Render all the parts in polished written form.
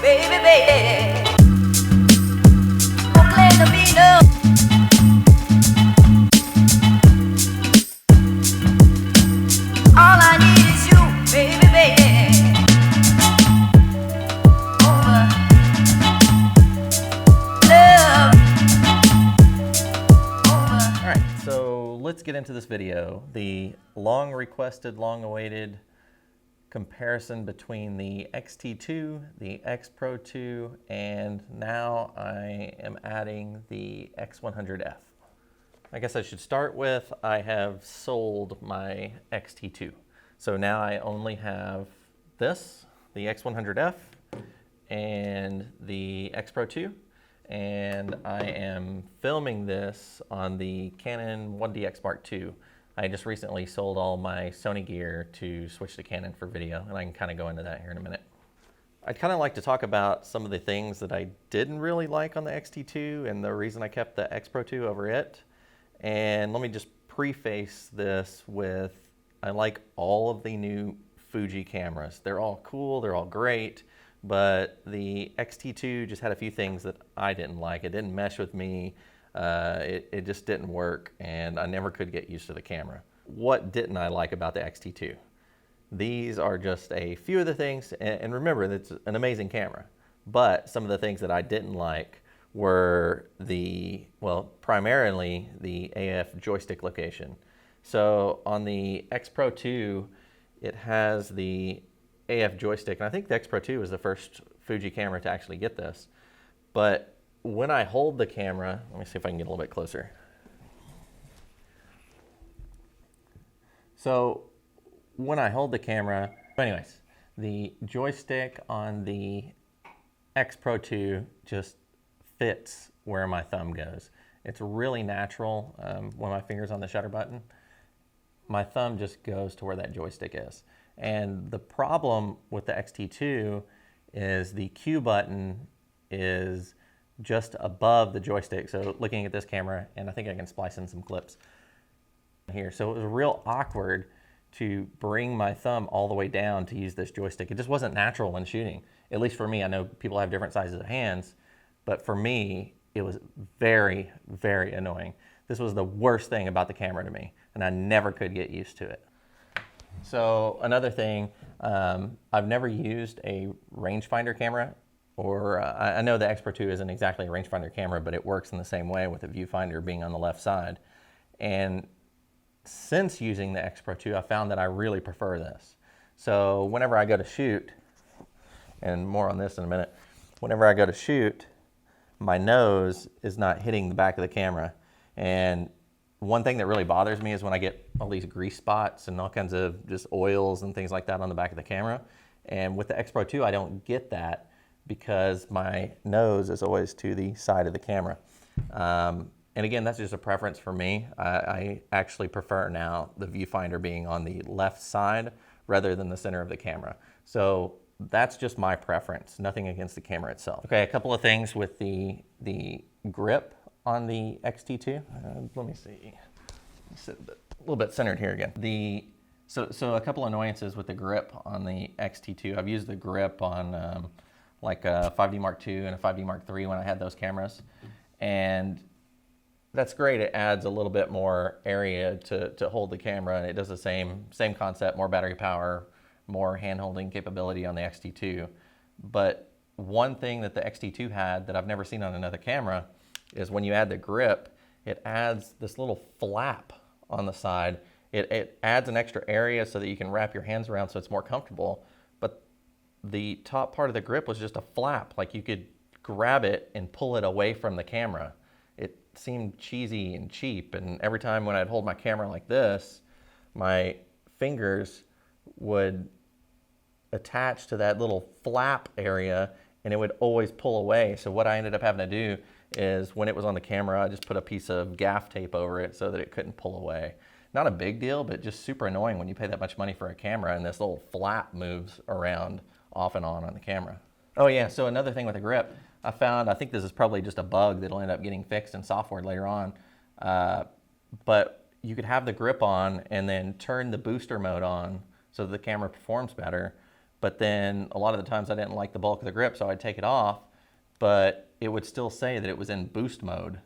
baby, baby. Don't let the beat up. All I need is you, baby, baby. Over love. Over. All right, so let's get into this video. The long requested, long awaited comparison between the X-T2, the X-Pro2, and now I am adding the X100F. I guess I should start with, I have sold my X-T2. So now I only have this, the X100F, and the X-Pro2, and I am filming this on the Canon 1DX Mark II. I just recently sold all my Sony gear to switch to Canon for video, and I can kind of go into that here in a minute. I'd kind of like to talk about some of the things that I didn't really like on the X-T2 and the reason I kept the X-Pro2 over it. And let me just preface this with, I like all of the new Fuji cameras. They're all cool, they're all great, but the X-T2 just had a few things that I didn't like. It didn't mesh with me. It just didn't work, and I never could get used to the camera. What didn't I like about the X-T2? These are just a few of the things, and remember, it's an amazing camera, but some of the things that I didn't like were primarily the AF joystick location. So on the X-Pro2, it has the AF joystick, and I think the X-Pro2 was the first Fuji camera to actually get this, but when I hold the camera, let me see if I can get a little bit closer. So when I hold the camera, anyways, the joystick on the X-Pro2 just fits where my thumb goes. It's really natural. When my finger's on the shutter button, my thumb just goes to where that joystick is. And the problem with the X-T2 is the Q button is just above the joystick. So looking at this camera, and I think I can splice in some clips here. So it was real awkward to bring my thumb all the way down to use this joystick. It just wasn't natural when shooting. At least for me, I know people have different sizes of hands, but for me, it was very, very annoying. This was the worst thing about the camera to me, and I never could get used to it. So another thing, I've never used a rangefinder camera. Or I know the X-Pro2 isn't exactly a rangefinder camera, but it works in the same way with the viewfinder being on the left side. And since using the X-Pro2, I found that I really prefer this. So whenever I go to shoot, and more on this in a minute, whenever I go to shoot, my nose is not hitting the back of the camera. And one thing that really bothers me is when I get all these grease spots and all kinds of just oils and things like that on the back of the camera. And with the X-Pro2, I don't get that, because my nose is always to the side of the camera. And again, that's just a preference for me. I actually prefer now the viewfinder being on the left side rather than the center of the camera. So that's just my preference, nothing against the camera itself. Okay, a couple of things with the grip on the X-T2. Let me see, sit a little bit centered here again. So a couple annoyances with the grip on the X-T2. I've used the grip on like a 5D Mark II and a 5D Mark III when I had those cameras. And that's great. It adds a little bit more area to hold the camera, and it does the same concept, more battery power, more hand-holding capability on the X-T2. But one thing that the X-T2 had that I've never seen on another camera is when you add the grip, it adds this little flap on the side. It adds an extra area so that you can wrap your hands around so it's more comfortable. The top part of the grip was just a flap, like you could grab it and pull it away from the camera. It seemed cheesy and cheap, and every time when I'd hold my camera like this, my fingers would attach to that little flap area and it would always pull away. So what I ended up having to do is when it was on the camera, I just put a piece of gaff tape over it so that it couldn't pull away. Not a big deal, but just super annoying when you pay that much money for a camera and this little flap moves around off and on the camera. Oh yeah, so another thing with the grip, I think this is probably just a bug that'll end up getting fixed in software later on, but you could have the grip on and then turn the booster mode on so that the camera performs better. but then a lot of the times I didn't like the bulk of the grip, so I'd take it off, but it would still say that it was in boost mode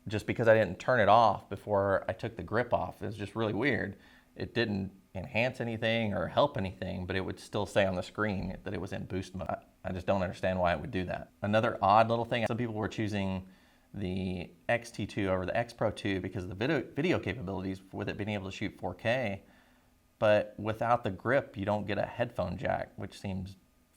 just because I didn't turn it off before I took the grip off. It was just really weird. It didn't enhance anything or help anything, but it would still say on the screen that it was in boost mode. I just don't understand why it would do that. Another odd little thing, some people were choosing the X-T2 over the X-Pro2 because of the video capabilities with it being able to shoot 4K, but without the grip, you don't get a headphone jack, which seems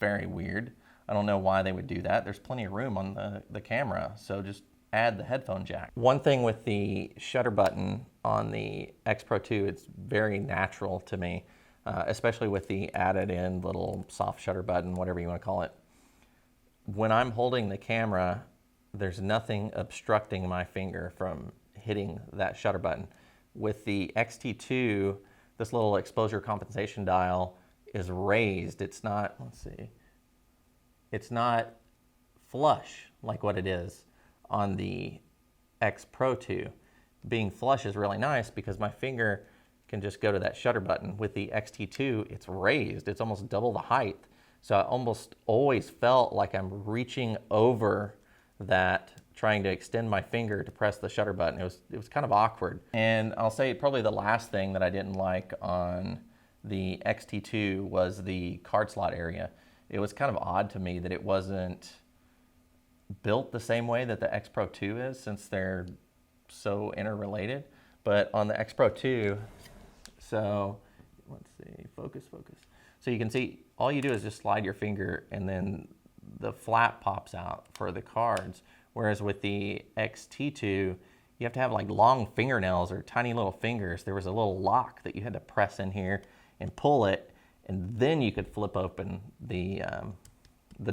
very weird. I don't know why they would do that. There's plenty of room on the camera, so just add the headphone jack. One thing with the shutter button on the X-Pro2, it's very natural to me, especially with the added in little soft shutter button, whatever you want to call it. When I'm holding the camera, there's nothing obstructing my finger from hitting that shutter button. With the X-T2, this little exposure compensation dial is raised. It's not, let's see, it's not flush like what it is on the X-Pro2. Being flush is really nice because my finger can just go to that shutter button. With the X-T2, it's raised. It's almost double the height. So I almost always felt like I'm reaching over that, trying to extend my finger to press the shutter button. It was kind of awkward. And I'll say probably the last thing that I didn't like on the X-T2 was the card slot area. It was kind of odd to me that it wasn't built the same way that the X-Pro2 is, since they're so interrelated. But on the X-Pro2, so let's see, focus. So you can see all you do is just slide your finger and then the flap pops out for the cards. Whereas with the X-T2, you have to have like long fingernails or tiny little fingers. There was a little lock that you had to press in here and pull it, and then you could flip open the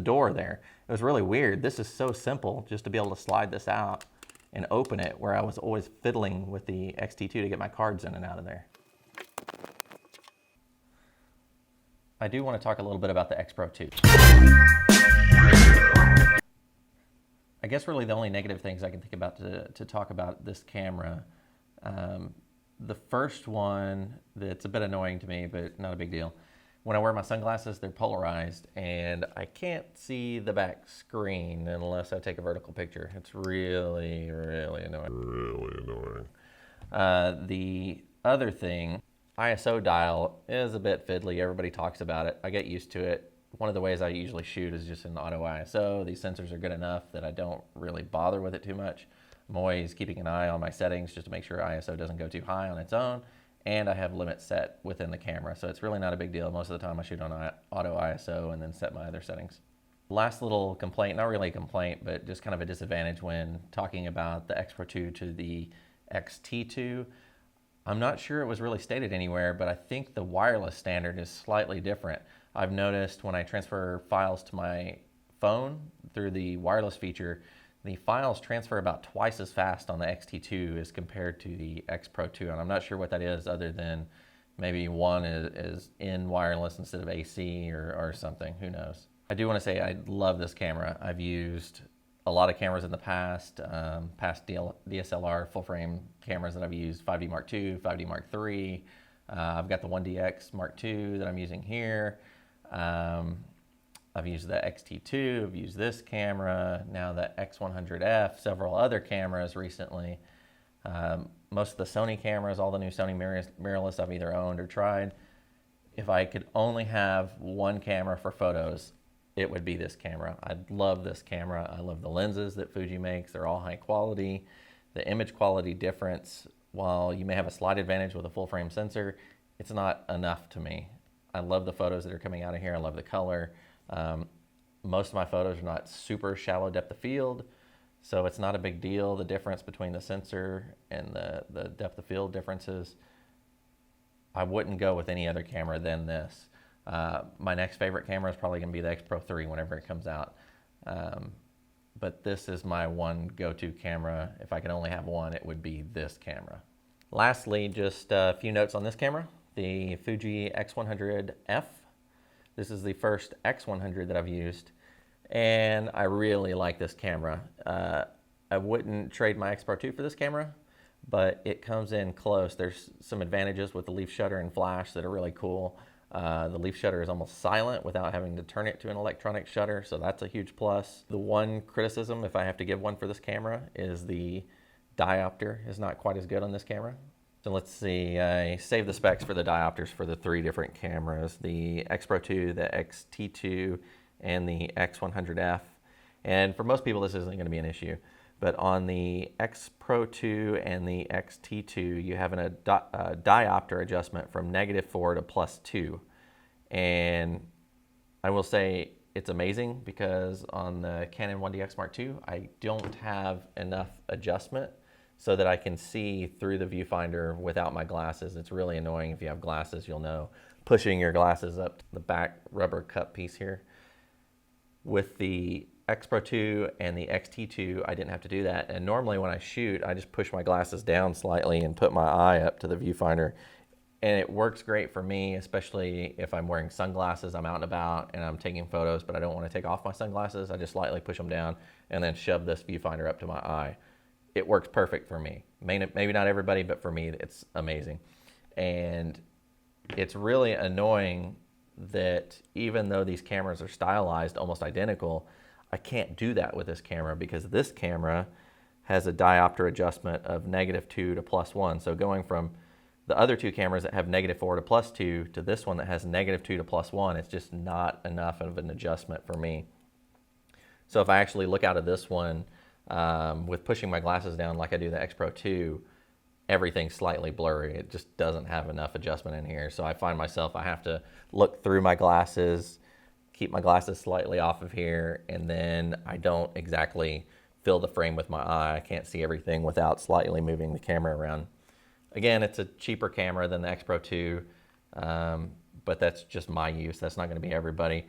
door there. It was really weird. This is so simple just to be able to slide this out and open it, where I was always fiddling with the X-T2 to get my cards in and out of there. I do want to talk a little bit about the X-Pro2. I guess really the only negative things I can think about to talk about this camera, the first one that's a bit annoying to me, but not a big deal. When I wear my sunglasses, they're polarized, and I can't see the back screen unless I take a vertical picture. It's really, really annoying. The other thing, ISO dial is a bit fiddly. Everybody talks about it. I get used to it. One of the ways I usually shoot is just in auto ISO. These sensors are good enough that I don't really bother with it too much. I'm always keeping an eye on my settings just to make sure ISO doesn't go too high on its own. And I have limits set within the camera, so it's really not a big deal. Most of the time I shoot on auto ISO and then set my other settings. Last little complaint, not really a complaint, but just kind of a disadvantage when talking about the X-Pro2 to the X-T2. I'm not sure it was really stated anywhere, but I think the wireless standard is slightly different. I've noticed when I transfer files to my phone through the wireless feature, the files transfer about twice as fast on the X-T2 as compared to the X-Pro2, and I'm not sure what that is, other than maybe one is in wireless instead of AC or something, who knows. I do want to say I love this camera. I've used a lot of cameras in the past, DSLR full frame cameras that I've used, 5D Mark II, 5D Mark III. I've got the 1DX Mark II that I'm using here. I've used the X-T2, I've used this camera, now the X100F, several other cameras recently. Most of the Sony cameras, all the new Sony mirrorless I've either owned or tried. If I could only have one camera for photos, it would be this camera. I love this camera. I love the lenses that Fuji makes. They're all high quality. The image quality difference, while you may have a slight advantage with a full frame sensor, it's not enough to me. I love the photos that are coming out of here. I love the color. Most of my photos are not super shallow depth of field, so it's not a big deal, the difference between the sensor and the depth of field differences. I wouldn't go with any other camera than this. My next favorite camera is probably going to be the X-Pro3 whenever it comes out. But this is my one go-to camera. If I could only have one, it would be this camera. Lastly, just a few notes on this camera. The Fuji X100F. This is the first X100 that I've used, and I really like this camera. I wouldn't trade my X-Pro2 for this camera, but it comes in close. There's some advantages with the leaf shutter and flash that are really cool. The leaf shutter is almost silent without having to turn it to an electronic shutter, so that's a huge plus. The one criticism, if I have to give one for this camera, is the diopter is not quite as good on this camera. So let's see, I saved the specs for the diopters for the 3 different cameras, the X-Pro2, the X-T2, and the X100F. And for most people, this isn't going to be an issue. But on the X-Pro2 and the X-T2, you have a diopter adjustment from -4 to +2. And I will say it's amazing because on the Canon 1DX Mark II, I don't have enough adjustment so that I can see through the viewfinder without my glasses. It's really annoying. If you have glasses, you'll know. Pushing your glasses up to the back rubber cup piece here. With the X-Pro2 and the X-T2, I didn't have to do that. And normally when I shoot, I just push my glasses down slightly and put my eye up to the viewfinder. And it works great for me, especially if I'm wearing sunglasses, I'm out and about and I'm taking photos, but I don't want to take off my sunglasses. I just slightly push them down and then shove this viewfinder up to my eye. It works perfect for me. Maybe not everybody, but for me, it's amazing. And it's really annoying that even though these cameras are stylized almost identical, I can't do that with this camera because this camera has a diopter adjustment of -2 to +1. So going from the other 2 cameras that have -4 to +2 to this one that has -2 to +1, it's just not enough of an adjustment for me. So if I actually look out of this one with pushing my glasses down like I do the X-Pro2, everything's slightly blurry. It just doesn't have enough adjustment in here. So I find myself, I have to look through my glasses, keep my glasses slightly off of here, and then I don't exactly fill the frame with my eye. I can't see everything without slightly moving the camera around. Again, it's a cheaper camera than the X-Pro2, but that's just my use. That's not gonna be everybody.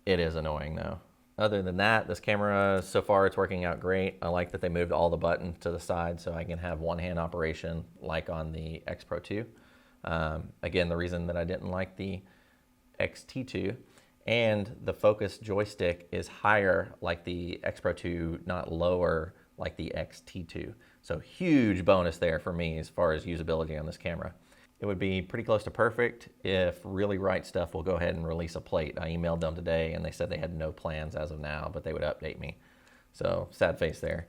It is annoying though. Other than that, this camera, so far it's working out great. I like that they moved all the buttons to the side so I can have one-hand operation like on the X-Pro2. Again, the reason that I didn't like the X-T2 and the focus joystick is higher like the X-Pro2, not lower like the X-T2. So huge bonus there for me as far as usability on this camera. It would be pretty close to perfect if Really Right Stuff will go ahead and release a plate. I emailed them today and they said they had no plans as of now, but they would update me. So sad face there.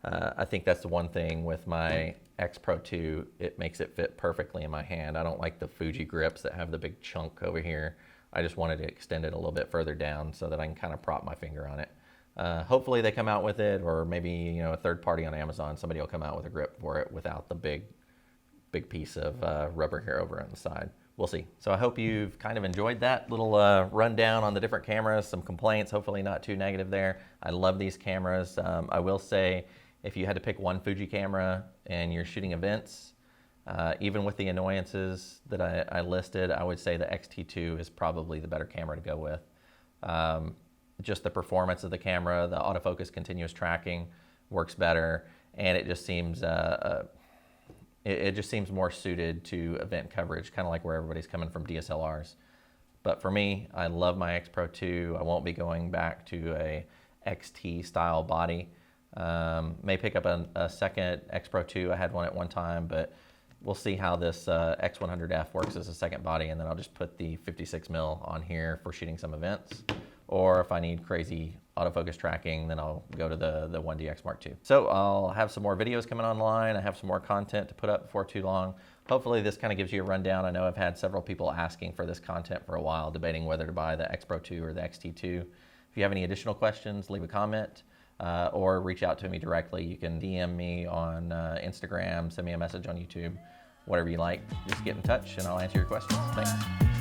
I think that's the one thing with my X-Pro2, it makes it fit perfectly in my hand. I don't like the Fuji grips that have the big chunk over here. I just wanted to extend it a little bit further down so that I can kind of prop my finger on it. Hopefully they come out with it, or maybe a third party on Amazon, somebody will come out with a grip for it without the big piece of rubber here over on the side. We'll see. So I hope you've kind of enjoyed that little rundown on the different cameras, some complaints, hopefully not too negative there. I love these cameras. I will say, if you had to pick one Fuji camera and you're shooting events, even with the annoyances that I listed, I would say the X-T2 is probably the better camera to go with. Just the performance of the camera, the autofocus continuous tracking works better, and it just seems it just seems more suited to event coverage, kind of like where everybody's coming from DSLRs. But for me, I love my X-Pro2. I won't be going back to a XT style body. May pick up a second X-Pro2. I had one at one time, but we'll see how this X100F works as a second body, and then I'll just put the 56mm on here for shooting some events. Or if I need crazy autofocus tracking, then I'll go to the 1DX Mark II. So I'll have some more videos coming online. I have some more content to put up before too long. Hopefully this kind of gives you a rundown. I know I've had several people asking for this content for a while, debating whether to buy the X-Pro2 or the X-T2. If you have any additional questions, leave a comment or reach out to me directly. You can DM me on Instagram, send me a message on YouTube, whatever you like. Just get in touch and I'll answer your questions. Thanks.